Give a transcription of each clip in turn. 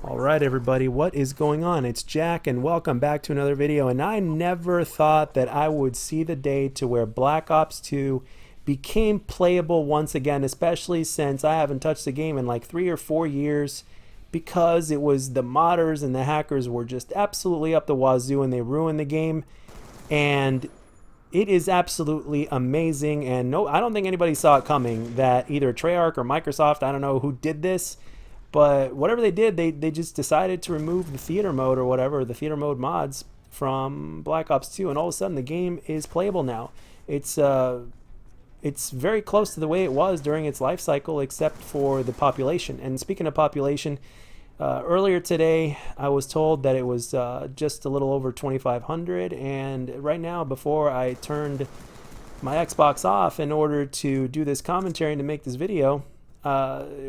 All right, everybody, what is going on? It's Jack, and welcome back to another video. And I never thought that I would see the day to where Black Ops 2 became playable once again, especially since I haven't touched the game in like 3 or 4 years because it was the modders and the hackers were just absolutely up the wazoo and they ruined the game. And it is absolutely amazing, and no, I don't think anybody saw it coming that either Treyarch or Microsoft, I don't know who did this, but whatever they did, they just decided to remove the theater mode or whatever, the theater mode mods from Black Ops 2, and all of a sudden the game is playable now. It's very close to the way it was during its life cycle, except for the population. And speaking of population, earlier today I was told that it was just a little over 2,500, and right now, before I turned my Xbox off in order to do this commentary and to make this video,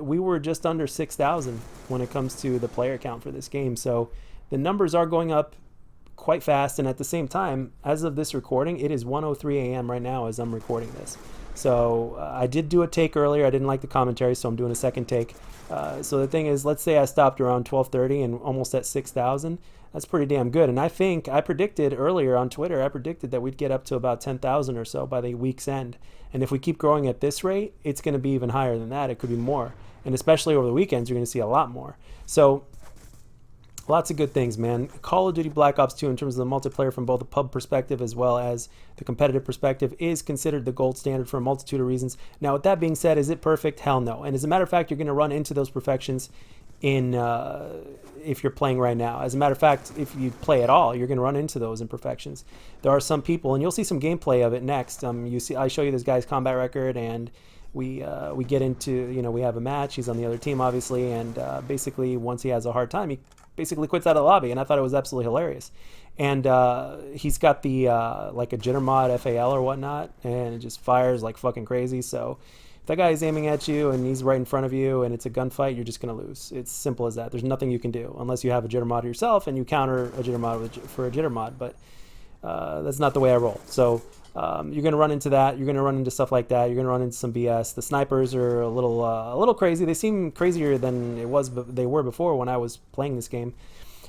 we were just under 6,000 when it comes to the player count for this game. So the numbers are going up quite fast, and at the same time, as of this recording, it is 1:03 a.m. right now as I'm recording this. So I did do a take earlier. I didn't like the commentary, so I'm doing a second take. So the thing is, let's say I stopped around 12:30 and almost at 6,000. That's pretty damn good. And I think I predicted earlier on Twitter, I predicted that we'd get up to about 10,000 or so by the week's end. And if we keep growing at this rate, it's going to be even higher than that. It could be more. And especially over the weekends, you're going to see a lot more. So lots of good things, man. Call of Duty Black Ops 2, in terms of the multiplayer from both the pub perspective as well as the competitive perspective, is considered the gold standard for a multitude of reasons. Now, with that being said, is it perfect? Hell no. And as a matter of fact, you're going to run into those perfections in if you're playing right now. As a matter of fact, if you play at all, you're going to run into those imperfections. There are some people, and you'll see some gameplay of it next. You see, I show you this guy's combat record, and we get into, we have a match. He's on the other team, obviously, and basically once he has a hard time, he basically quits out of the lobby, and I thought it was absolutely hilarious. And he's got the like a jitter mod FAL or whatnot, and it just fires like fucking crazy. So if that guy is aiming at you and he's right in front of you and it's a gunfight, you're just gonna lose. It's simple as that. There's nothing you can do unless you have a jitter mod yourself and you counter a jitter mod for a jitter mod. But that's not the way I roll. So you're going to run into that. You're going to run into stuff like that. You're going to run into some BS. The snipers are a little crazy. They seem crazier than they were before when I was playing this game.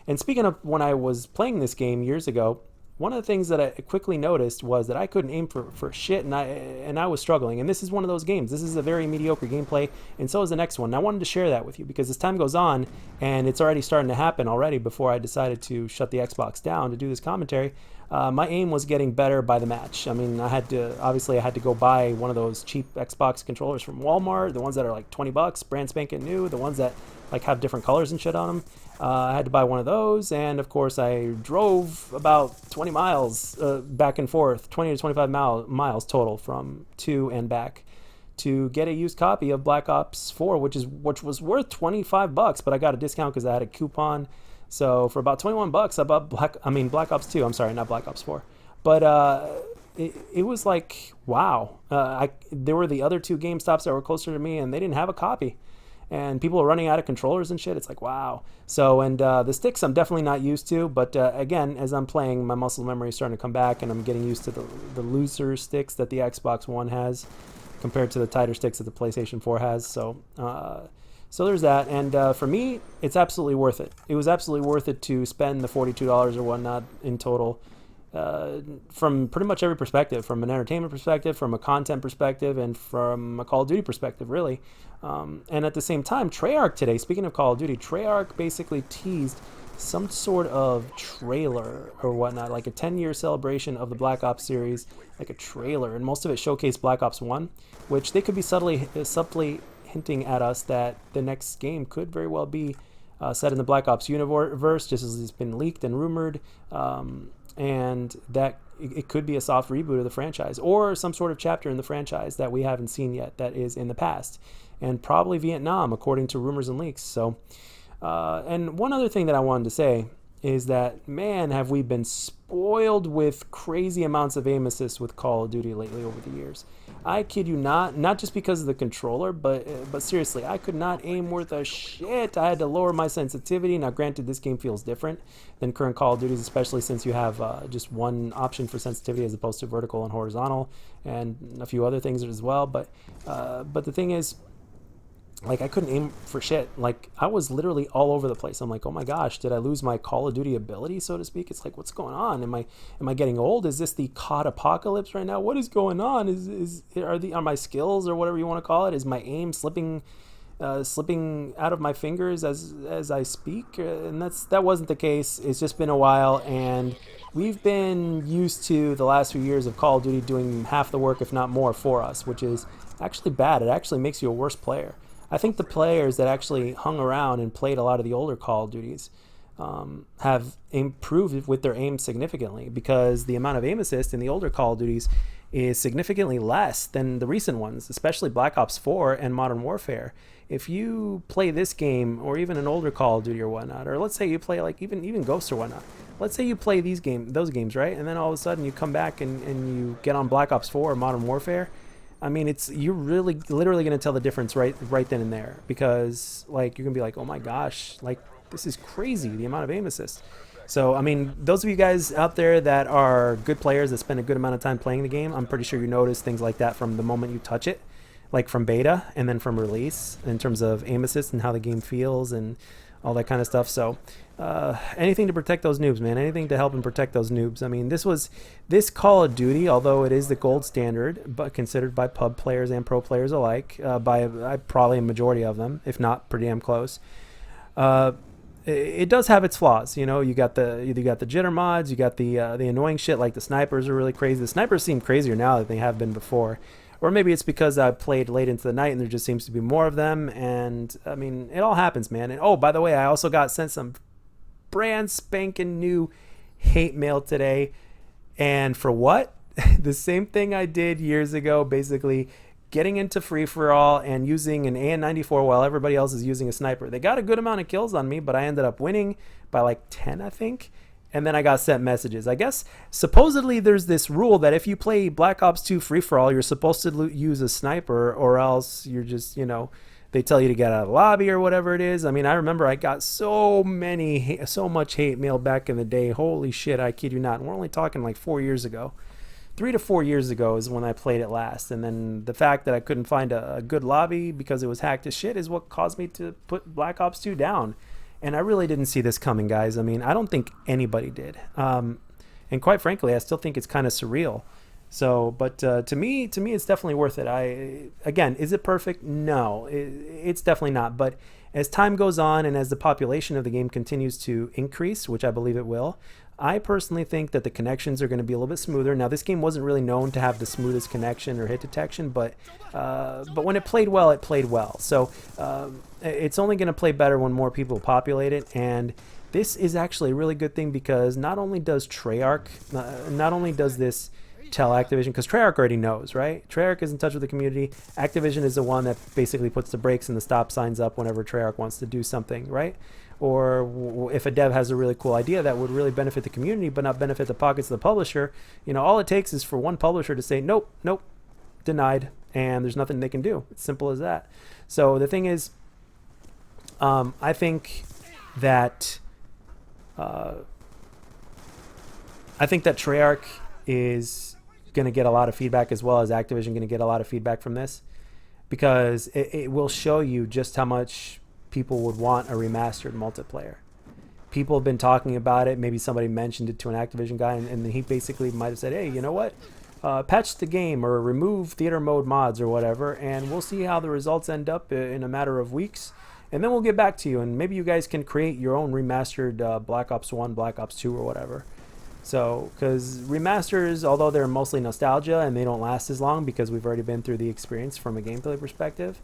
And speaking of when I was playing this game years ago, one of the things that I quickly noticed was that I couldn't aim for shit, and I was struggling. And this is one of those games. This is a very mediocre gameplay, and so is the next one. And I wanted to share that with you because as time goes on, and it's already starting to happen already before I decided to shut the Xbox down to do this commentary, my aim was getting better by the match. I mean, I had to go buy one of those cheap Xbox controllers from Walmart, the ones that are like 20 bucks, brand spanking new, the ones that like have different colors and shit on them. I had to buy one of those, and of course I drove about 20 miles back and forth, 20 to 25 miles total from to and back to get a used copy of Black Ops 4, which was worth 25 bucks, but I got a discount because I had a coupon. So for about 21 bucks, I bought Black Ops 2. I'm sorry, not Black Ops 4. But it was like, wow. There were the other two GameStops that were closer to me, and they didn't have a copy. And people are running out of controllers and shit. It's like, wow. So, and the sticks I'm definitely not used to. But again, as I'm playing, my muscle memory is starting to come back, and I'm getting used to the looser sticks that the Xbox One has compared to the tighter sticks that the PlayStation 4 has. So, so there's that. And for me, it's absolutely worth it. It was absolutely worth it to spend the $42 or whatnot in total. From pretty much every perspective, from an entertainment perspective, from a content perspective, and from a Call of Duty perspective, really. And at the same time, Treyarch today, speaking of Call of Duty, Treyarch basically teased some sort of trailer or whatnot, like a 10-year celebration of the Black Ops series, like a trailer, and most of it showcased Black Ops 1, which they could be subtly hinting at us that the next game could very well be set in the Black Ops universe, just as it's been leaked and rumored. And that it could be a soft reboot of the franchise or some sort of chapter in the franchise that we haven't seen yet that is in the past, and probably Vietnam, according to rumors and leaks. So, and one other thing that I wanted to say is that, man, have we been spoiled with crazy amounts of aim assist with Call of Duty lately over the years. I kid you not just because of the controller, but seriously, I could not aim worth a shit. I had to lower my sensitivity. Now, granted, this game feels different than current Call of Duties, especially since you have just one option for sensitivity as opposed to vertical and horizontal, and a few other things as well. But the thing is, like I couldn't aim for shit. Like I was literally all over the place. I'm like, oh my gosh, did I lose my Call of Duty ability, so to speak? It's like, what's going on? Am I getting old? Is this the COD apocalypse right now? What is going on? Are my skills or whatever you want to call it? Is my aim slipping out of my fingers as I speak? And that wasn't the case. It's just been a while, and we've been used to the last few years of Call of Duty doing half the work, if not more, for us, which is actually bad. It actually makes you a worse player. I think the players that actually hung around and played a lot of the older Call of Duties have improved with their aim significantly, because the amount of aim assist in the older Call of Duties is significantly less than the recent ones, especially Black Ops 4 and Modern Warfare. If you play this game, or even an older Call of Duty or whatnot, or let's say you play like even Ghosts or whatnot, let's say you play those games, right? And then all of a sudden you come back and you get on Black Ops 4 or Modern Warfare. I mean, you're really literally going to tell the difference right then and there, because like you're going to be like, oh my gosh, like this is crazy, the amount of aim assist. So, I mean, those of you guys out there that are good players that spend a good amount of time playing the game, I'm pretty sure you notice things like that from the moment you touch it, like from beta and then from release, in terms of aim assist and how the game feels and all that kind of stuff. So anything to protect those noobs, man. Anything to help and protect those noobs. I mean, this Call of Duty, although it is the gold standard, but considered by pub players and pro players alike, by probably a majority of them, if not pretty damn close. It does have its flaws. You know, you got the jitter mods, you got the annoying shit like the snipers are really crazy. The snipers seem crazier now than they have been before. Or maybe it's because I played late into the night and there just seems to be more of them. And I mean, it all happens, man. And oh, by the way, I also got sent some brand spanking new hate mail today. And for what? The same thing I did years ago, basically getting into free-for-all and using an AN-94 while everybody else is using a sniper. They got a good amount of kills on me, but I ended up winning by like 10, I think. And then I got sent messages. I guess supposedly there's this rule that if you play Black Ops 2 free-for-all, you're supposed to use a sniper, or else you're just, you know, they tell you to get out of the lobby or whatever it is. I mean, I remember I got so much hate mail back in the day. Holy shit, I kid you not. And we're only talking like 4 years ago. 3 to 4 years ago is when I played it last. And then the fact that I couldn't find a good lobby because it was hacked to shit is what caused me to put Black Ops 2 down. And I really didn't see this coming, guys. I mean, I don't think anybody did. And quite frankly, I still think it's kind of surreal. So, but to me, it's definitely worth it. Again, is it perfect? No, it's definitely not. But as time goes on and as the population of the game continues to increase, which I believe it will, I personally think that the connections are going to be a little bit smoother. Now, this game wasn't really known to have the smoothest connection or hit detection, but when it played well, it played well. So it's only going to play better when more people populate it. And this is actually a really good thing, because not only does Treyarch, not only does this tell Activision, because Treyarch already knows, right? Treyarch is in touch with the community. Activision is the one that basically puts the brakes and the stop signs up whenever Treyarch wants to do something, right? Or if a dev has a really cool idea that would really benefit the community but not benefit the pockets of the publisher, you know, all it takes is for one publisher to say nope, denied, and there's nothing they can do. It's simple as that. So the thing is, I think that Treyarch is going to get a lot of feedback, as well as Activision going to get a lot of feedback from this, because it will show you just how much people would want a remastered multiplayer. People have been talking about it. Maybe somebody mentioned it to an Activision guy, and he basically might have said, hey, you know what? Patch the game or remove theater mode mods or whatever, and we'll see how the results end up in a matter of weeks. And then we'll get back to you, and maybe you guys can create your own remastered Black Ops 1, Black Ops 2, or whatever. So, because remasters, although they're mostly nostalgia and they don't last as long because we've already been through the experience from a gameplay perspective,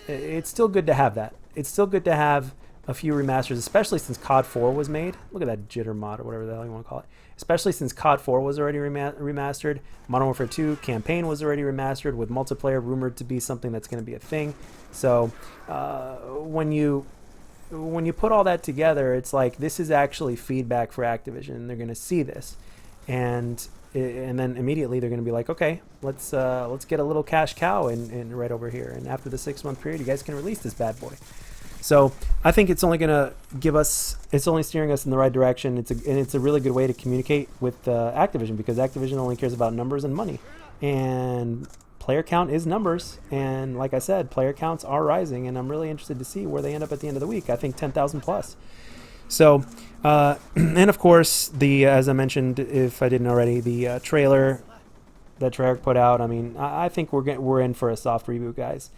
it's still good to have that. It's still good to have a few remasters, especially since COD 4 was made. Look at that jitter mod or whatever the hell you want to call it. Especially since COD 4 was already remastered. Modern Warfare 2 campaign was already remastered, with multiplayer rumored to be something that's going to be a thing. So when you put all that together, it's like this is actually feedback for Activision, and they're going to see this, and then immediately they're going to be like, okay, let's get a little cash cow in right over here, and after the 6-month period, you guys can release this bad boy. So I think it's only going to it's only steering us in the right direction. It's a really good way to communicate with Activision, because Activision only cares about numbers and money, and player count is numbers, and like I said, player counts are rising, and I'm really interested to see where they end up at the end of the week. I think 10,000 plus. So, and of course, the as I mentioned, if I didn't already, the trailer that Treyarch put out. I mean, I think we're in for a soft reboot, guys.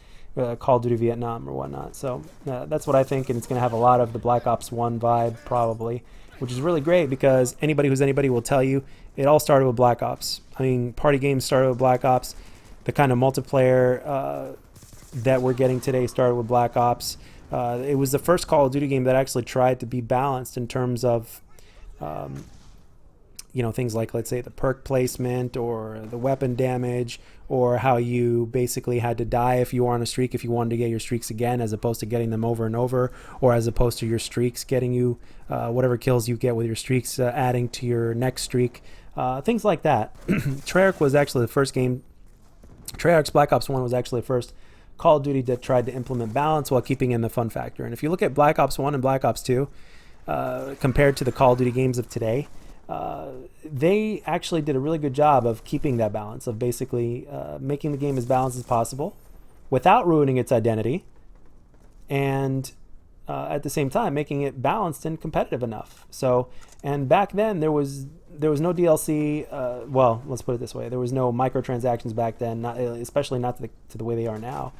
Call of Duty Vietnam or whatnot. So that's what I think, and it's going to have a lot of the Black Ops 1 vibe probably, which is really great because anybody who's anybody will tell you it all started with Black Ops. I mean, party games started with Black Ops. The kind of multiplayer that we're getting today started with Black Ops. It was the first Call of Duty game that actually tried to be balanced in terms of, things like, let's say, the perk placement or the weapon damage, or how you basically had to die if you were on a streak, if you wanted to get your streaks again, as opposed to getting them over and over, or as opposed to your streaks getting you whatever kills you get with your streaks adding to your next streak. Things like that. Treyarch was actually the first game. Treyarch's Black Ops 1 was actually the first Call of Duty that tried to implement balance while keeping in the fun factor. And if you look at Black Ops 1 and Black Ops 2, compared to the Call of Duty games of today, they actually did a really good job of keeping that balance, of basically making the game as balanced as possible without ruining its identity, and at the same time making it balanced and competitive enough. So, and back then there was no DLC. Well, let's put it this way: there was no microtransactions back then, especially not to the way they are now.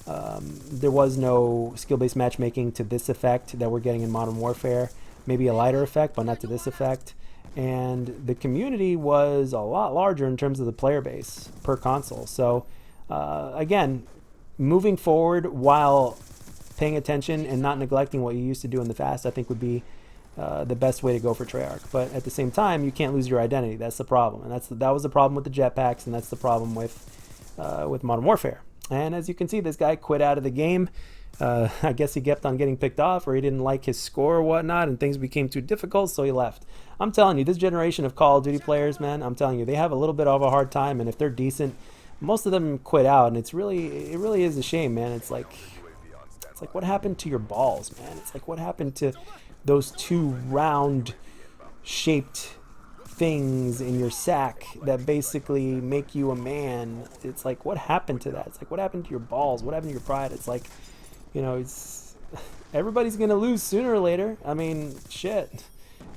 There was no skill-based matchmaking to this effect that we're getting in Modern Warfare. Maybe a lighter effect, but not to this effect. And the community was a lot larger in terms of the player base per console. So again, moving forward while paying attention and not neglecting what you used to do in the past, I think would be the best way to go for Treyarch. But at the same time, you can't lose your identity. That's the problem, and that was the problem with the jetpacks, and that's the problem with Modern Warfare. And as you can see, this guy quit out of the game. I guess he kept on getting picked off, or he didn't like his score or whatnot, and things became too difficult, so he left. I'm telling you, this generation of Call of Duty players, man, I'm telling you, they have a little bit of a hard time, and if they're decent, most of them quit out, and it really is a shame, man. It's like what happened to your balls, man? It's like what happened to those two round shaped things in your sack that basically make you a man? It's like, what happened to that? It's like, what happened to your balls? What happened to your pride? It's like, it's everybody's gonna lose sooner or later. I mean, shit.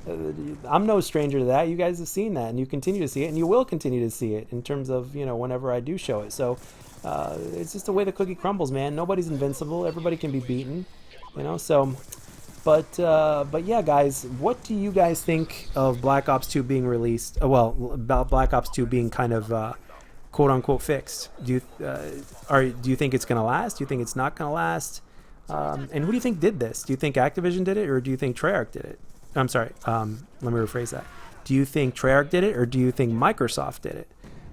I'm no stranger to that. You guys have seen that, and you continue to see it, and you will continue to see it in terms of whenever I do show it. So it's just the way the cookie crumbles, man. Nobody's invincible. Everybody can be beaten. So. But yeah, guys, what do you guys think of Black Ops 2 being released? About Black Ops 2 being kind of quote unquote fixed. Do you think it's gonna last? Do you think it's not gonna last? And who do you think did this? Do you think Activision did it, or do you think Treyarch did it? I'm sorry. Let me rephrase that. Do you think Treyarch did it, or do you think Microsoft did it?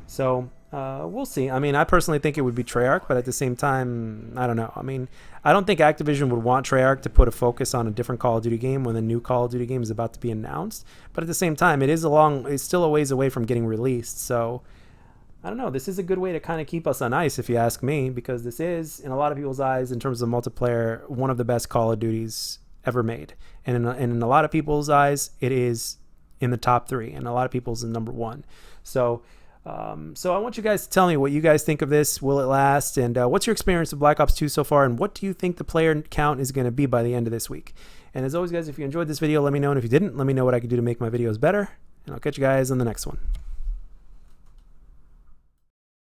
So we'll see. I mean, I personally think it would be Treyarch, but at the same time, I don't know. I mean, I don't think Activision would want Treyarch to put a focus on a different Call of Duty game when the new Call of Duty game is about to be announced. But at the same time, it's still a ways away from getting released. So I don't know. This is a good way to kind of keep us on ice, if you ask me, because this is, in a lot of people's eyes, in terms of multiplayer, one of the best Call of Duties ever made. And in a lot of people's eyes, it is in the top 3, and a lot of people's in number 1. So I want you guys to tell me what you guys think of this. Will it last? And what's your experience of Black Ops 2 so far? And what do you think the player count is going to be by the end of this week? And as always, guys, if you enjoyed this video, let me know. And if you didn't, let me know what I can do to make my videos better. And I'll catch you guys on the next one.